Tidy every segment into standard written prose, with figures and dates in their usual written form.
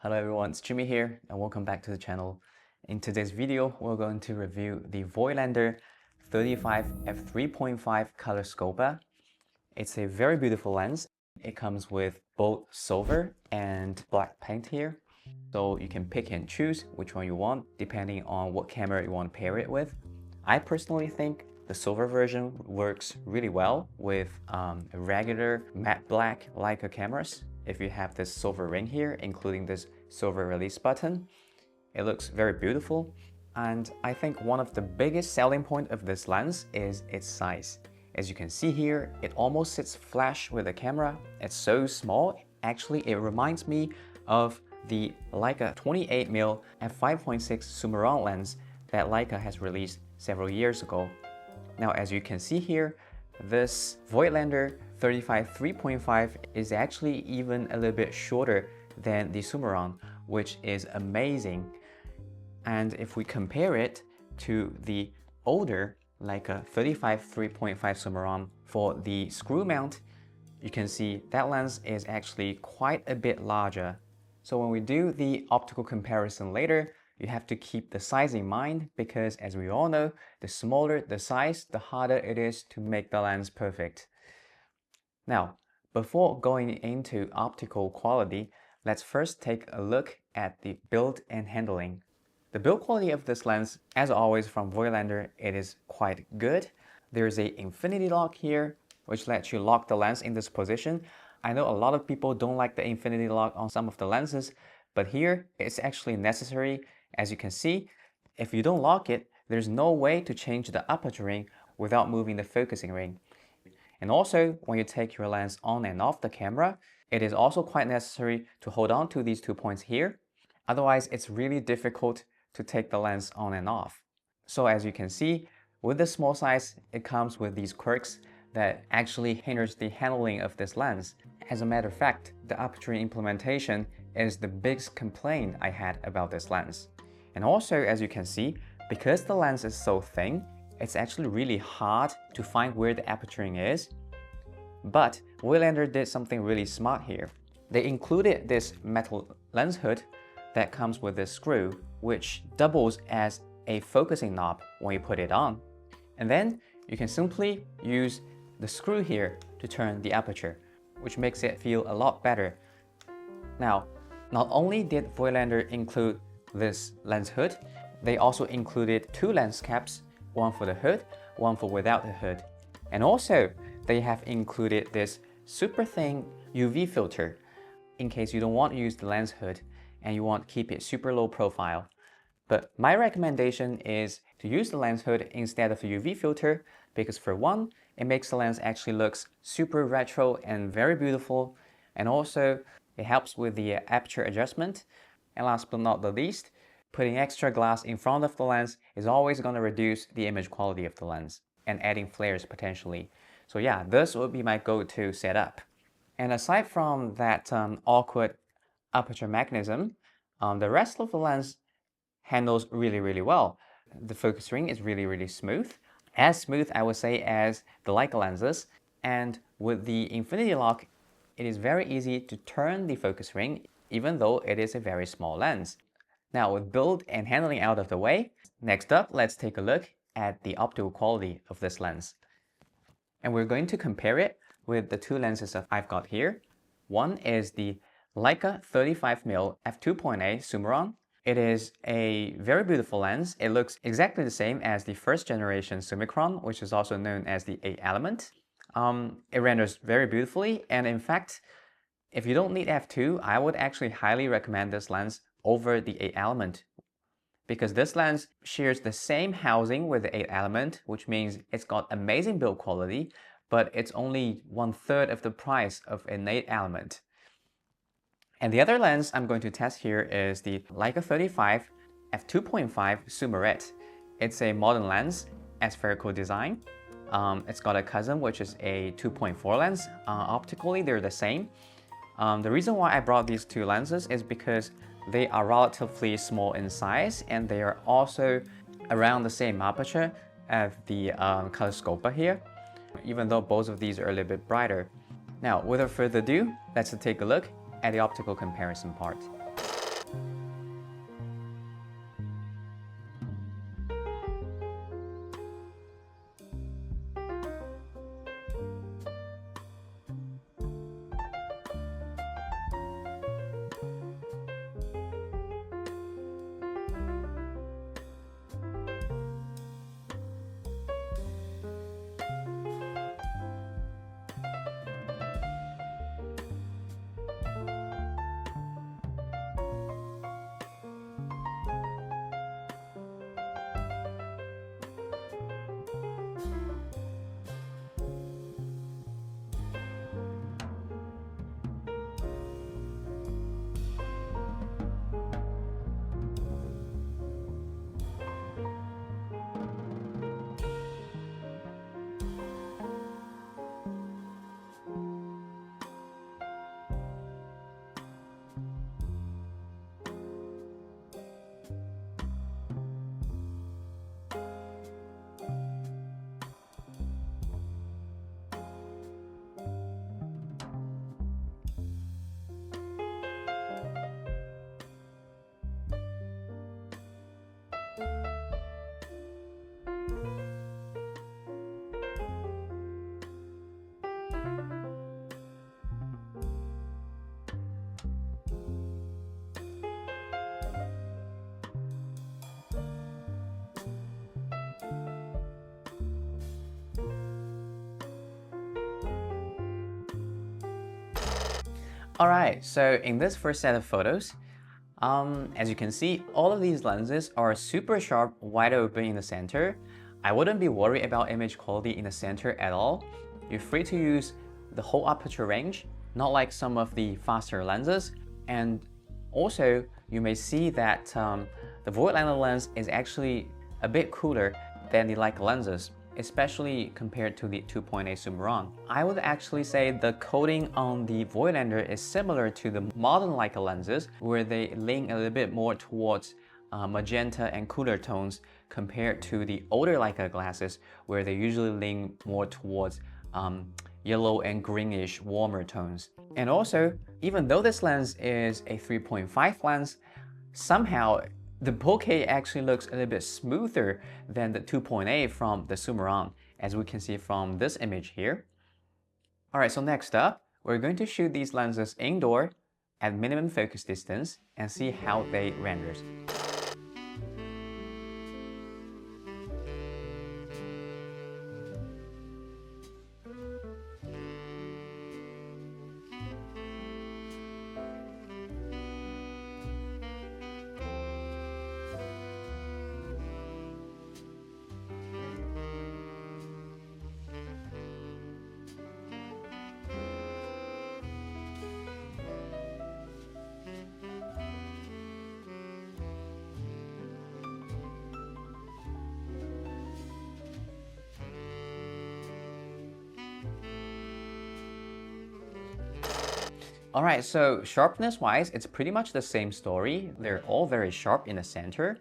Hello everyone, it's Jimmy here and welcome back to the channel. In today's video, we're going to review the Voigtlander 35 f3.5 Color Skopar. It's a very beautiful lens. It comes with both silver and black paint here. So you can pick and choose which one you want depending on what camera you want to pair it with. I personally think the silver version works really well with regular matte black Leica cameras. If you have this silver ring here, including this silver release button, it looks very beautiful. And I think one of the biggest selling point of this lens is its size. As you can see here, it almost sits flush with the camera. It's so small. Actually, it reminds me of the Leica 28mm f5.6 Summaron lens that Leica has released several years ago. Now, as you can see here, this Voigtlander 35 3.5 is actually even a little bit shorter than the Summaron, which is amazing. And if we compare it to the older Leica 35 3.5 Summaron for the screw mount, you can see that lens is actually quite a bit larger. So when we do the optical comparison later, you have to keep the size in mind because, as we all know, the smaller the size, the harder it is to make the lens perfect. Now, before going into optical quality, let's first take a look at the build and handling. The build quality of this lens, as always from Voigtlander, it is quite good. There's an infinity lock here, which lets you lock the lens in this position. I know a lot of people don't like the infinity lock on some of the lenses, but here it's actually necessary. As you can see, if you don't lock it, there's no way to change the aperture ring without moving the focusing ring. And also, when you take your lens on and off the camera, it is also quite necessary to hold on to these 2 points here. Otherwise, it's really difficult to take the lens on and off. So as you can see, with the small size, it comes with these quirks that actually hinders the handling of this lens. As a matter of fact, the aperture implementation is the biggest complaint I had about this lens. And also, as you can see, because the lens is so thin, it's actually really hard to find where the aperturing is. But Voigtlander did something really smart here. They included this metal lens hood that comes with this screw, which doubles as a focusing knob when you put it on. And then you can simply use the screw here to turn the aperture, which makes it feel a lot better. Now, not only did Voigtlander include this lens hood, they also included 2 lens caps, one for the hood, one for without the hood. And also, they have included this super thin UV filter in case you don't want to use the lens hood and you want to keep it super low profile. But my recommendation is to use the lens hood instead of the UV filter because, for one, it makes the lens actually looks super retro and very beautiful, and also it helps with the aperture adjustment. And last but not the least, putting extra glass in front of the lens is always going to reduce the image quality of the lens and adding flares potentially. So yeah, this would be my go-to setup. And aside from that awkward aperture mechanism, the rest of the lens handles really well. The focus ring is really smooth. As smooth, I would say, as the Leica lenses. And with the infinity lock, it is very easy to turn the focus ring, even though it is a very small lens. Now, with build and handling out of the way, next up, let's take a look at the optical quality of this lens. And we're going to compare it with the 2 lenses that I've got here. One is the Leica 35mm f2.8 Summaron. It is a very beautiful lens. It looks exactly the same as the first generation Summicron, which is also known as the 8-element. It renders very beautifully, and in fact, if you don't need f2, I would actually highly recommend this lens over the 8-element because this lens shares the same housing with the 8-element, which means it's got amazing build quality, but it's only 1/3 of the price of an 8-element. And the other lens I'm going to test here is the Leica 35 f2.5 Summarit. It's a modern lens, aspherical design. It's got a cousin, which is a 2.4 lens. Optically, they're the same. The reason why I brought these 2 lenses is because they are relatively small in size and they are also around the same aperture as the Color Skopar here, even though both of these are a little bit brighter. Now, without further ado, let's take a look at the optical comparison part. Alright, so in this first set of photos, as you can see, all of these lenses are super sharp, wide open in the center. I wouldn't be worried about image quality in the center at all. You're free to use the whole aperture range, not like some of the faster lenses. And also, you may see that the Voigtlander lens is actually a bit cooler than the Leica lenses, especially compared to the 2.8 Summaron. I would actually say the coating on the Voigtlander is similar to the modern Leica lenses, where they lean a little bit more towards magenta and cooler tones compared to the older Leica glasses, where they usually lean more towards yellow and greenish warmer tones. And also, even though this lens is a 3.5 lens, somehow the bokeh actually looks a little bit smoother than the 2.8 from the Summaron, as we can see from this image here. Alright, so next up, we're going to shoot these lenses indoor at minimum focus distance and see how they renders. Alright, so sharpness-wise, it's pretty much the same story. They're all very sharp in the center.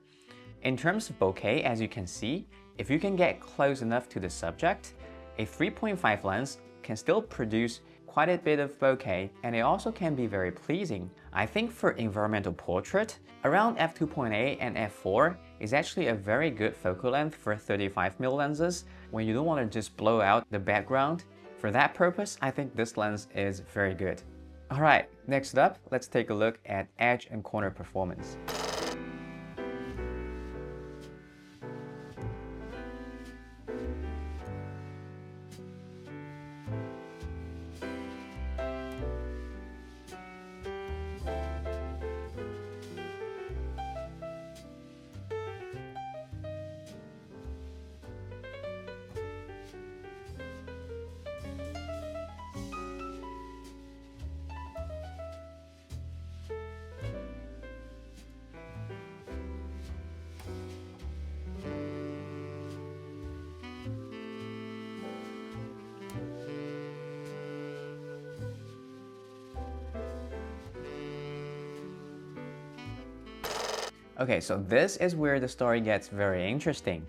In terms of bokeh, as you can see, if you can get close enough to the subject, a 3.5 lens can still produce quite a bit of bokeh, and it also can be very pleasing. I think for environmental portrait, around f2.8 and f4 is actually a very good focal length for 35mm lenses when you don't want to just blow out the background. For that purpose, I think this lens is very good. Alright, next up, let's take a look at edge and corner performance. Okay, so this is where the story gets very interesting.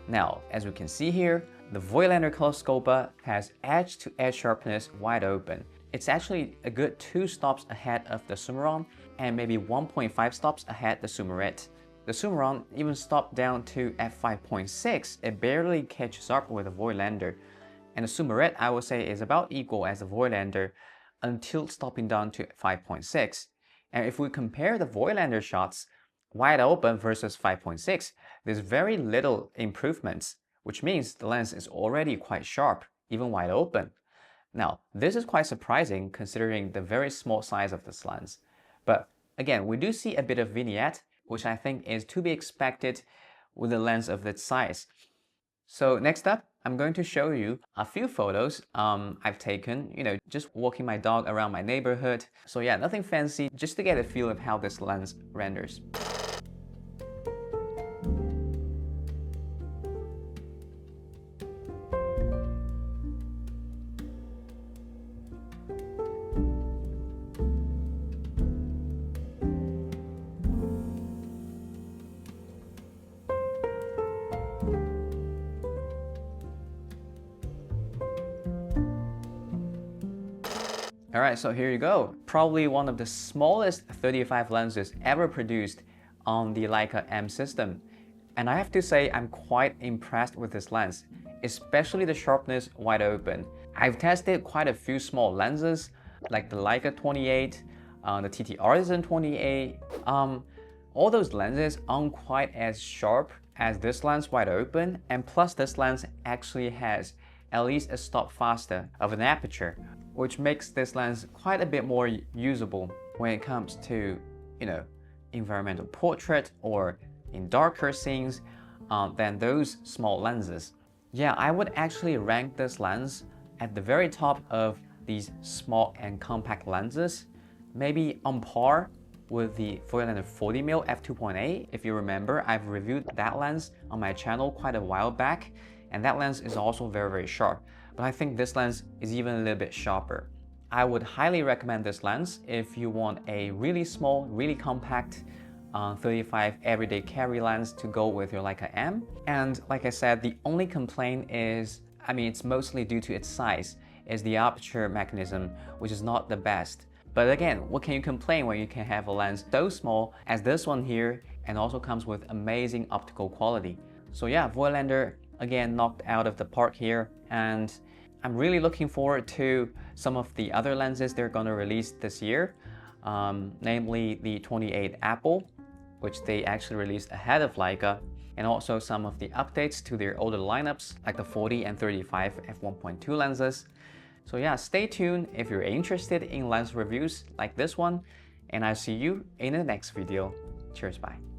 Now, as we can see here, the Voigtlander Color Skopar has edge-to-edge sharpness wide open. It's actually a good 2 stops ahead of the Summaron and maybe 1.5 stops ahead the Summarit. The Summaron even stopped down to f5.6, it barely catches up with the Voigtlander. And the Summarit, I would say, is about equal as the Voigtlander until stopping down to 5.6. And if we compare the Voigtlander shots wide open versus 5.6, there's very little improvements, which means the lens is already quite sharp, even wide open. Now, this is quite surprising considering the very small size of this lens. But again, we do see a bit of vignette, which I think is to be expected with a lens of this size. So next up, I'm going to show you a few photos I've taken, just walking my dog around my neighborhood. So yeah, nothing fancy, just to get a feel of how this lens renders. Alright, so here you go. Probably one of the smallest 35 lenses ever produced on the Leica M system. And I have to say I'm quite impressed with this lens, especially the sharpness wide open. I've tested quite a few small lenses like the Leica 28, the TT Artisan 28. All those lenses aren't quite as sharp as this lens wide open, and plus this lens actually has at least a stop faster of an aperture, which makes this lens quite a bit more usable when it comes to, environmental portrait or in darker scenes than those small lenses. Yeah, I would actually rank this lens at the very top of these small and compact lenses, maybe on par with the Voigtlander 40mm f2.8. If you remember, I've reviewed that lens on my channel quite a while back, and that lens is also very, very sharp. But I think this lens is even a little bit sharper. I would highly recommend this lens if you want a really small, really compact 35 everyday carry lens to go with your Leica M. And like I said, the only complaint is, it's mostly due to its size, is the aperture mechanism, which is not the best. But again, what can you complain when you can have a lens so small as this one here and also comes with amazing optical quality? So yeah, Voigtlander again knocked out of the park here, and I'm really looking forward to some of the other lenses they're going to release this year, namely the 28 Apple, which they actually released ahead of Leica, and also some of the updates to their older lineups like the 40 and 35 f1.2 lenses. So yeah, stay tuned if you're interested in lens reviews like this one, and I'll see you in the next video. Cheers, bye.